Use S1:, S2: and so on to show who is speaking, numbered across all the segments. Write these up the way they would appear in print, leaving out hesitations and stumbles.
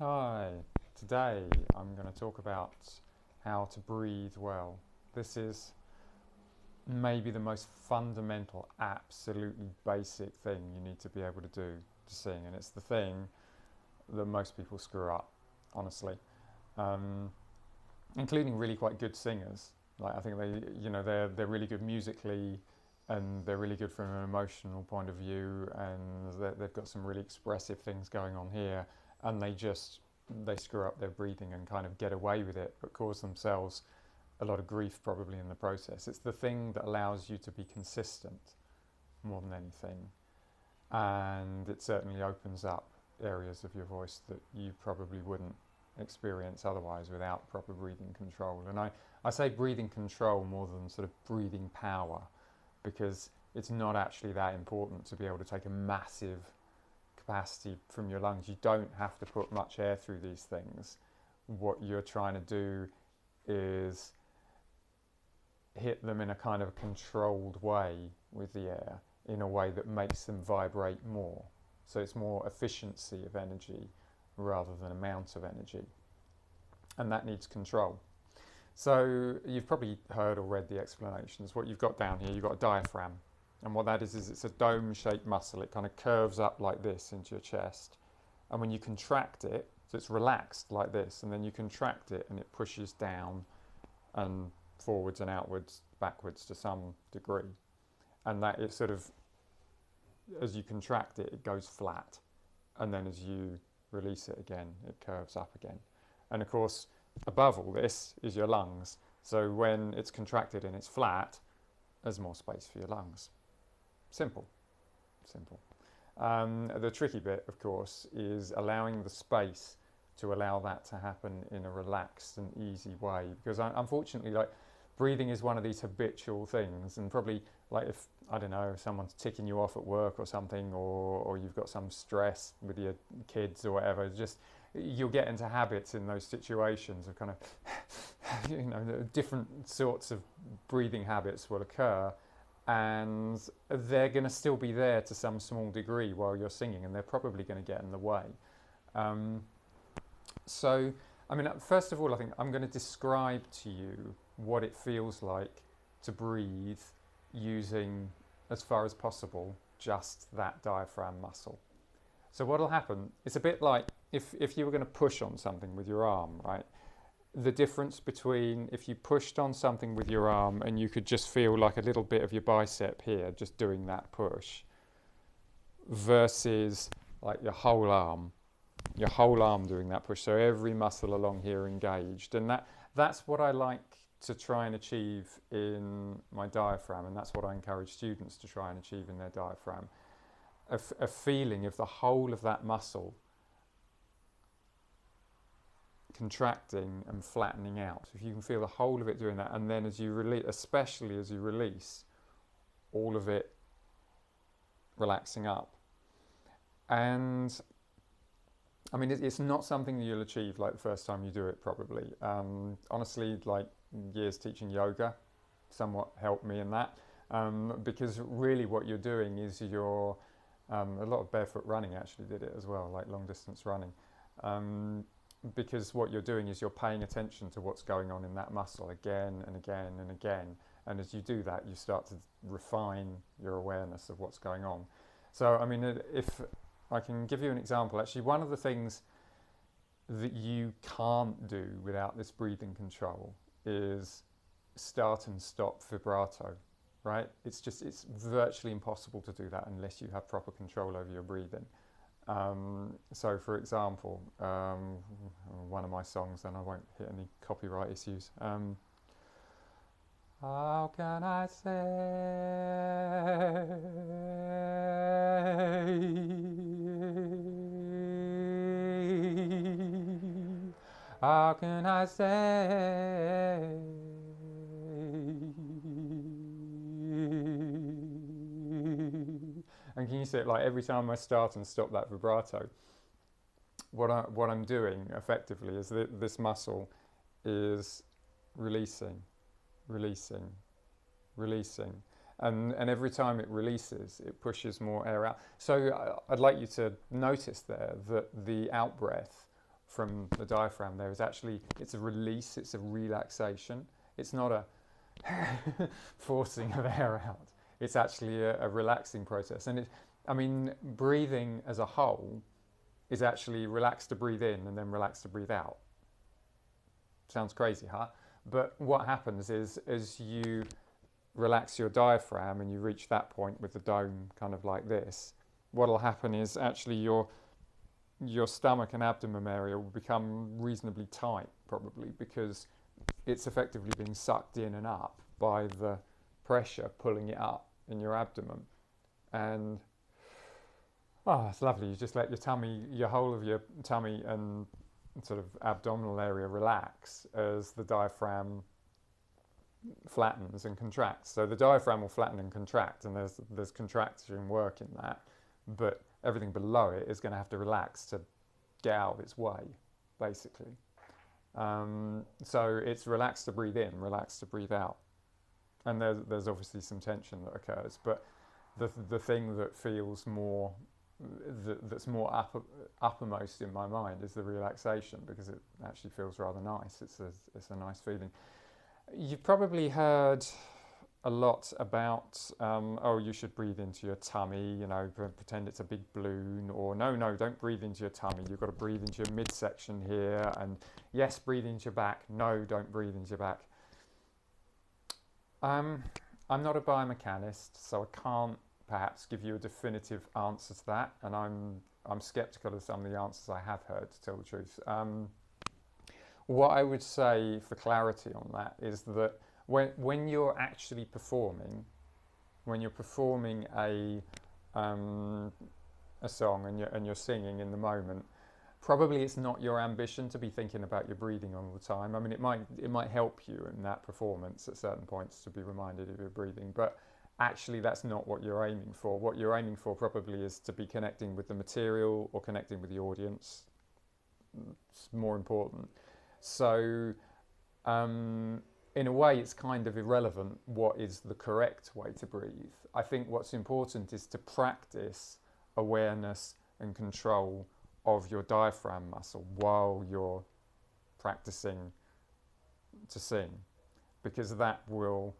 S1: Hi, today I'm going to talk about how to breathe well. This is maybe the most fundamental, absolutely basic thing you need to be able to do to sing, and it's the thing that most people screw up, honestly, including really quite good singers. Like I think they're really good musically, and they're really good from an emotional point of view, and they've got some really expressive things going on here, and they screw up their breathing and kind of get away with it, but cause themselves a lot of grief probably in the process. It's the thing that allows you to be consistent more than anything, and it certainly opens up areas of your voice that you probably wouldn't experience otherwise without proper breathing control. And I say breathing control more than sort of breathing power, because it's not actually that important to be able to take a massive capacity from your lungs. You don't have to put much air through these things. What you're trying to do is hit them in a kind of controlled way with the air, in a way that makes them vibrate more. So it's more efficiency of energy rather than amount of energy. And that needs control. So you've probably heard or read the explanations. What you've got down here, you've got a diaphragm. And what that is it's a dome-shaped muscle. It kind of curves up like this into your chest. And when you contract it, so it's relaxed like this, and then you contract it and it pushes down and forwards and outwards, backwards to some degree. And that it sort of, as you contract it, it goes flat. And then as you release it again, it curves up again. And of course, above all this is your lungs. So when it's contracted and it's flat, there's more space for your lungs. Simple. The tricky bit, of course, is allowing the space to allow that to happen in a relaxed and easy way. Because unfortunately, like, breathing is one of these habitual things, and probably, like, if, I don't know, if someone's ticking you off at work or something, or you've got some stress with your kids or whatever, just you'll get into habits in those situations of kind of, different sorts of breathing habits will occur, and they're going to still be there to some small degree while you're singing, and they're probably going to get in the way. So, I mean, first of all, I think I'm going to describe to you what it feels like to breathe using, as far as possible, just that diaphragm muscle. So what'll happen, it's a bit like if you were going to push on something with your arm, right? The difference between if you pushed on something with your arm and you could just feel like a little bit of your bicep here just doing that push, versus like your whole arm doing that push. So every muscle along here engaged. And that's what I like to try and achieve in my diaphragm, and that's what I encourage students to try and achieve in their diaphragm. A feeling of the whole of that muscle contracting and flattening out. So if you can feel the whole of it doing that, and then as you release, especially as you release, all of it relaxing up. And I mean, it's not something that you'll achieve like the first time you do it, probably. Honestly, like, years teaching yoga somewhat helped me in that, because really what you're doing is you're, a lot of barefoot running actually did it as well, like long distance running. Because what you're doing is you're paying attention to what's going on in that muscle again and again and again. And as you do that, you start to refine your awareness of what's going on. So, I mean, if I can give you an example, actually, one of the things that you can't do without this breathing control is start and stop vibrato, right? It's virtually impossible to do that unless you have proper control over your breathing. So, for example, one of my songs, and I won't hit any copyright issues. How can I say? How can I say? And can you see it, like, every time I start and stop that vibrato, what I'm doing effectively is that this muscle is releasing. And every time it releases, it pushes more air out. So I'd like you to notice there that the out breath from the diaphragm there is actually, it's a release, it's a relaxation. It's not a forcing of air out. It's actually a relaxing process. And I mean, breathing as a whole is actually relax to breathe in and then relax to breathe out. Sounds crazy, huh? But what happens is, as you relax your diaphragm and you reach that point with the dome kind of like this, what'll happen is actually your stomach and abdomen area will become reasonably tight, probably, because it's effectively being sucked in and up by the pressure pulling it up in your abdomen. And oh, it's lovely. You just let your tummy, your whole of your tummy and sort of abdominal area relax as the diaphragm flattens and contracts. So the diaphragm will flatten and contract, and there's contraction work in that, but everything below it is going to have to relax to get out of its way, basically. So it's relax to breathe in, relax to breathe out, and there's obviously some tension that occurs, but the thing that feels more that's more uppermost in my mind is the relaxation, because it actually feels rather nice. It's a nice feeling. You've probably heard a lot about, oh, you should breathe into your tummy, you know, pretend it's a big balloon, or no, don't breathe into your tummy, you've got to breathe into your midsection here, and yes, breathe into your back, no, don't breathe into your back. I'm not a biomechanist, so I can't perhaps give you a definitive answer to that, and I'm skeptical of some of the answers I have heard, to tell the truth. What I would say for clarity on that is that when you're actually performing, when you're performing a song and you're singing in the moment, probably it's not your ambition to be thinking about your breathing all the time. I mean, it might help you in that performance at certain points to be reminded of your breathing, but actually that's not what you're aiming for. What you're aiming for probably is to be connecting with the material or connecting with the audience. It's more important. So in a way, it's kind of irrelevant what is the correct way to breathe. I think what's important is to practice awareness and control of your diaphragm muscle while you're practicing to sing, because that will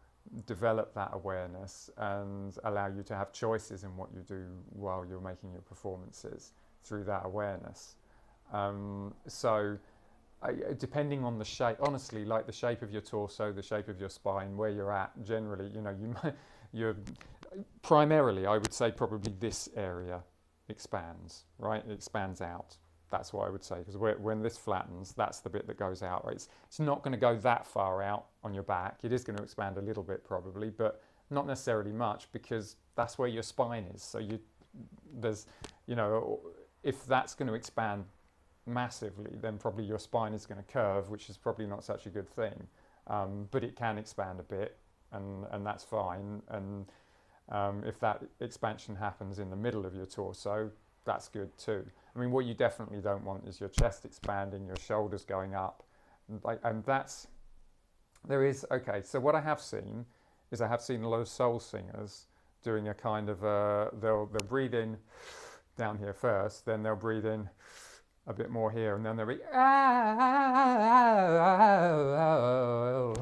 S1: develop that awareness and allow you to have choices in what you do while you're making your performances through that awareness. Depending on the shape, honestly, like the shape of your torso, the shape of your spine, where you're at, generally, you know, you're primarily, I would say, probably this area expands, right? It expands out. That's what I would say, because when this flattens, that's the bit that goes out, right? It's not going to go that far out on your back. It is going to expand a little bit probably, but not necessarily much, because that's where your spine is. So there's, you know, if that's going to expand massively, then probably your spine is going to curve, which is probably not such a good thing. But it can expand a bit, and that's fine. And if that expansion happens in the middle of your torso, that's good too. I mean, what you definitely don't want is your chest expanding, your shoulders going up, okay. So what I have seen is I have seen a lot of soul singers doing a kind of they'll breathe in down here first, then they'll breathe in a bit more here, and then they'll be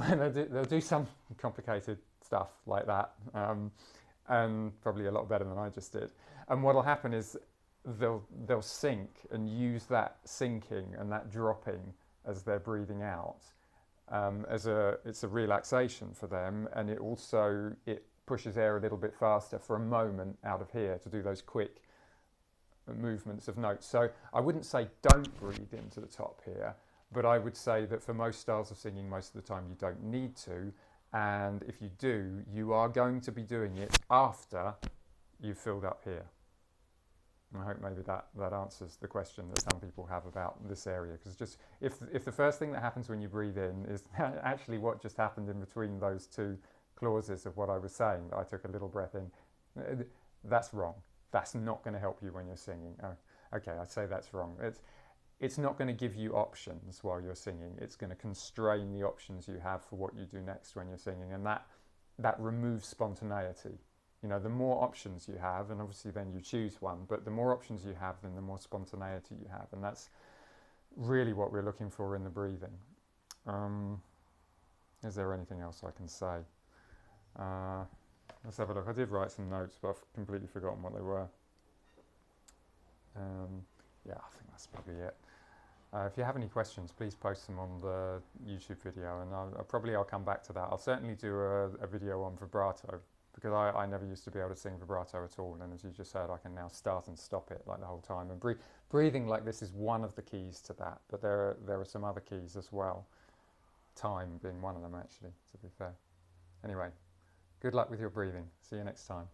S1: and they'll do some complicated stuff like that, and probably a lot better than I just did. And what'll happen is they'll sink and use that sinking and that dropping as they're breathing out it's a relaxation for them, and it pushes air a little bit faster for a moment out of here to do those quick movements of notes. So I wouldn't say don't breathe into the top here, but I would say that for most styles of singing, most of the time you don't need to, and if you do, you are going to be doing it after you've filled up here. And I hope maybe that answers the question that some people have about this area, because just if the first thing that happens when you breathe in is actually what just happened in between those two clauses of what I was saying, that I took a little breath in, that's wrong. That's not going to help you when you're singing. Oh, okay, I'd say that's wrong. It's not going to give you options while you're singing. It's going to constrain the options you have for what you do next when you're singing, and that removes spontaneity. You know, the more options you have, and obviously then you choose one, but the more options you have, then the more spontaneity you have, and really what we're looking for in the breathing. Is there anything else I can say? Let's have a look. I did write some notes, but I've completely forgotten what they were. Yeah, I think that's probably it. If you have any questions, please post them on the YouTube video, and I'll come back to that. I'll certainly do a video on vibrato, because I never used to be able to sing vibrato at all, and as you just heard, I can now start and stop it like the whole time. And breathing like this is one of the keys to that, but there are some other keys as well. Time being one of them, actually, to be fair. Anyway, good luck with your breathing. See you next time.